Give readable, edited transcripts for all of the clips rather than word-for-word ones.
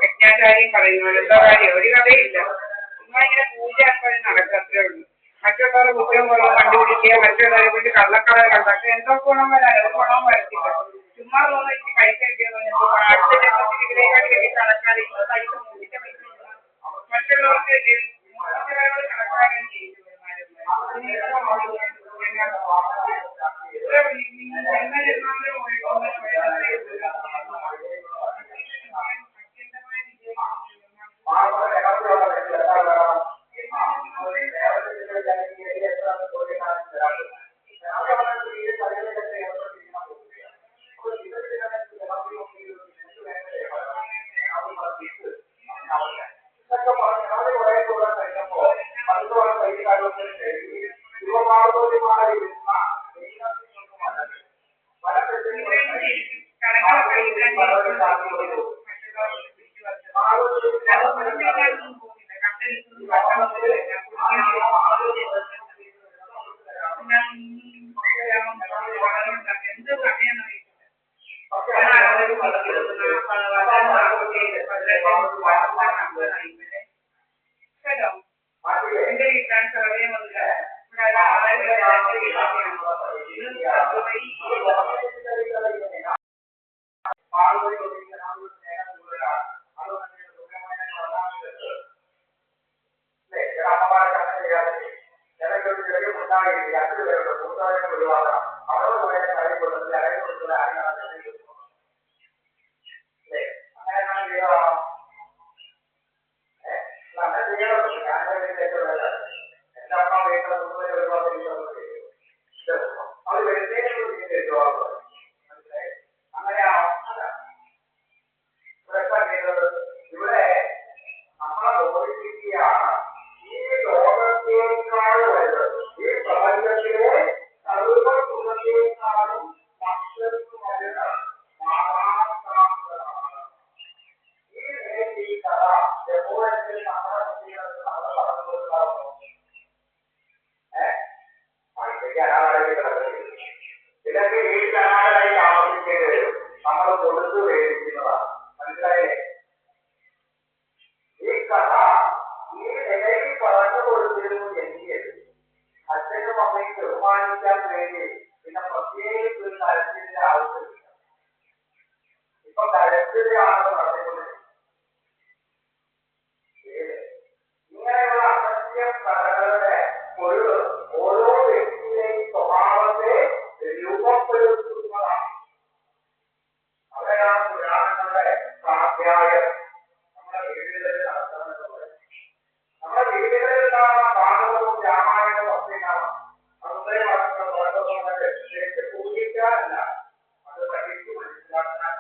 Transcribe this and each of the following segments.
യജ്ഞാചാര്യം പറയുന്നു എന്തോ കാര്യം ഒരു കഥയില്ല. ചുമ്മാ ഇങ്ങനെ പൂജ എപ്പോഴും നടക്കുക, അത്രേ ഉള്ളൂ. മറ്റുള്ളവരുടെ കുറ്റവും കുറവും കണ്ടുപിടിക്കുക, മറ്റുള്ളവരെ കൊണ്ട് കള്ളക്കടകൾ ഉണ്ടാക്കുക, എന്തോ ഗുണം വരാൻ ഒരു ഗുണവും വരത്തില്ല. ചുമ്മാ തോന്നുന്നു ഇച്ചിരി പൈസ കിട്ടിയെന്ന് പറഞ്ഞാൽ അടുത്ത ജന്മത്തിൽ ഇതിനേക്കാൾ വലിയ കണക്കാതെ ഇന്ന് പൈസ മൂന്നിന്റെ പൈസ മറ്റുള്ളവർക്ക് മൂന്നിച്ചവരോട് കണക്കാകാൻ ചെയ്തു. അനാഥരായി കിടക്കുകയും ഇതൊക്കെ വീട്ടിൽ അനാഥരായി താമസിക്കേണ്ടി വരും. നമ്മൾ കൊടുത്തു വേദിക്കുന്നതാണ്. മനസ്സിലായില്ലേ? ഈ കഥ ഈ നിലയിൽ പറഞ്ഞു കൊടുത്തിരുന്നു എനിക്ക് അച്ഛനും അമ്മയും ബഹുമാനിക്കാൻ വേണ്ടി പിന്നെ പ്രത്യേകിച്ച് ഒരു കരച്ചിലിന്റെ ആവശ്യമില്ല. ഇപ്പൊ കരച്ചിലാണെന്ന് പറഞ്ഞുകൊണ്ടിരിക്കുന്നത്. ഇങ്ങനെയുള്ള അസത്യം കഥകളുടെ ഒരു ഓരോ വ്യക്തിയുടെയും സ്വഭാവത്തെ രൂപപ്പെടുത്തുന്നതാണ്. അവിടെയാണ് പുരാണങ്ങളുടെ സ്വാധ്യായം നമ്മുടെ വീടുകളിൽ നടത്തുന്നത്. നമ്മുടെ വീടുകളിൽ കാണുന്ന ഭാഗവതവും രാമായണവും ഒക്കെ കാണാം. അതുപോലെ ശരിക്ക് പൂജിക്കാനല്ല, അത് പഠിച്ചു മനസ്സിലാക്കാനാണ്.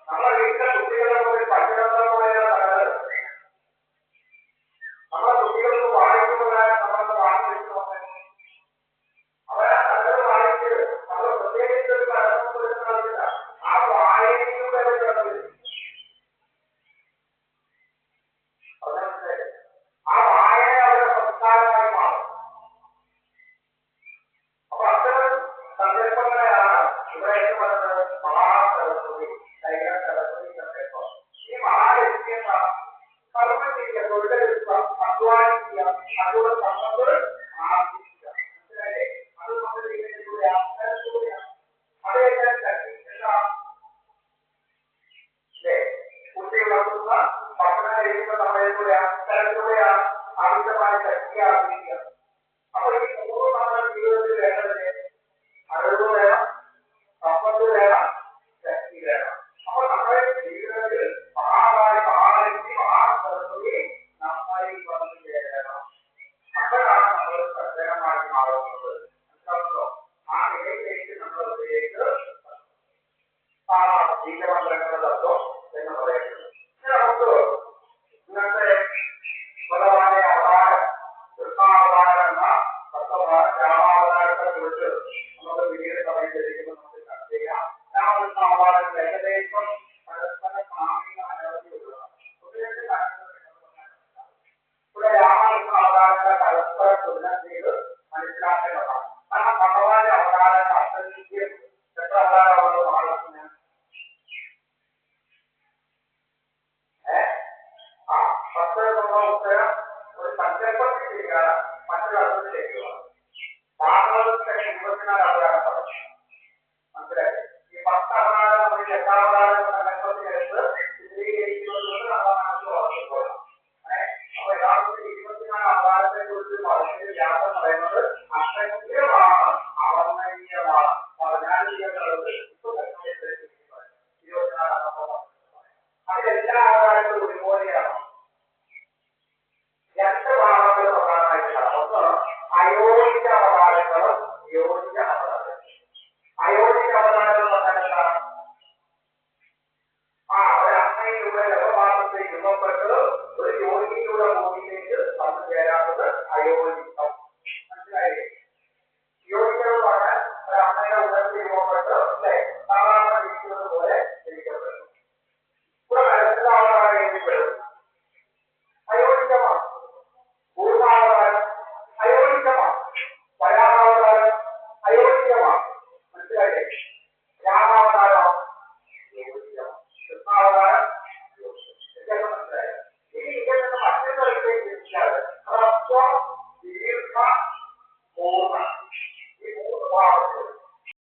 നമ്മുടെ വീട്ടിലെ കുട്ടികളെ പോയി പച്ചക്കറി പോലെയുള്ള കഥകൾ നമ്മുടെ കുട്ടികൾക്ക് വായിക്കുമ്പോഴാണ് നമ്മളത് വാങ്ങിച്ചു നോക്കുന്നത്. അവരാ കഥകൾ വായിച്ച് നമ്മൾ പ്രത്യേകിച്ച് ഒരു കടന്നു കൊടുക്കുന്നില്ല. ആ വായനയിലൂടെ അവർ കടന്നു. ആ വായന അവരുടെ സംസ്കാരമായി മാറും. അപ്പൊ അത്തരം സന്ദർഭങ്ങളെയാണ് ഇവിടെ എന്ന് പറയുന്നത് മഹാസരസ്വതി, കൈകൾ സരസ്വതി സന്ദർഭം. ഈ മഹാലക്ഷ്യ കർമ്മം ചെയ്യുക, തൊഴിലെടുക്കുക, അധ്വാനിക്കുക, അതുകൊണ്ട് സമ്പത്ത് ആർജിക്കുക. മനസ്സിലായില്ലേ? അത് നമ്മുടെ ജീവിതത്തിലൂടെ അവസരത്തിലൂടെയാണ്. അതെല്ലാം ശക്തിക്കുന്ന അല്ലേ? കുട്ടി വളർത്തുന്ന ഭക്ഷണം കഴിക്കുന്ന സമയത്തിലൂടെ അവസരത്തിലൂടെയാണ് ആവശ്യമായ ശക്തി ആർജിക്കുക. അപ്പൊ ഈ മൂന്ന് നമ്മുടെ ജീവിതത്തിൽ വേണ്ടത് അറിവ് വേണം, സമ്പത്ത് വേണം, ശക്തി വേണം. അപ്പൊ നമ്മുടെ ജീവിതത്തിൽ മഹാലക്ഷ്മി മഹാസരസ്വതി നമ്മളിൽ വന്നു ചേരണം. അപ്പോഴാണ് നമ്മൾ സജ്ജനമായി മാറുന്നത്. ആ നിലയിലേക്ക് നമ്മൾ ഉപയോഗിച്ച് ബീജമന്ത്രങ്ങളുടെ തത്വം എന്ന് പറയുന്നത്. നമുക്ക് ഇന്നത്തെ ഭഗവാന്റെ അവതാരം, കൃഷ്ണാവതാരം എന്ന രാമാവതാരത്തെ കുറിച്ച് നമുക്ക് പിന്നീട് സമയത്തിരിക്കുമ്പോൾ നമുക്ക് ചർച്ച ചെയ്യാം. രാമകൃഷ്ണ അവതാരം ഏകദേശം പരസ്പര സാമ്യത അനവധിയുള്ളതാണ്. ഇവിടെ രാമകൃഷ്ണ അവതാരങ്ങളെ പരസ്പര തുലനം ചെയ്ത് മനസ്സിലാക്കേണ്ടതാണ്. കാരണം ഭഗവാന്റെ അവതാരങ്ങൾ അസംഖ്യം. എത്ര അവതാരമുള്ളത് മഹാലക്ഷ്മിന്? 10 ഉത്തരം ഒരു സങ്കല്പത്തിൽ ചെയ്യുകയാണ്, മറ്റൊരു അർത്ഥത്തിലേക്ക് പോകണം. ഭാഗവതത്തെ 24 അവതാരം പറഞ്ഞു. മനസ്സിലായി? ഈ 10 അവതാരം നമ്മൾ 8 അവതാരം സങ്കല്പത്തിലെടുത്ത് ചിത്രീകരിക്കുന്നത് നമ്മുടെ മനസ്സിൽ ഉറച്ചു പോകണം. അപ്പൊ യഥാർത്ഥത്തിൽ 24 അവതാരത്തെ കുറിച്ച് പറഞ്ഞതിൽ വ്യാസം പറയുന്നത് അസംഖ്യമാണ്, അവർണ്ണനീയമാണ്. പറഞ്ഞാൽ ഇപ്പൊ 24 അതിലെല്ലാ അവതാരങ്ങളും ഒരുപോലെയാണ്. 2 ഭാഗങ്ങൾ പ്രധാനമായിട്ട്. ഒന്ന് അയോനിക അവതാരങ്ങളും യോനിക അവതാരം.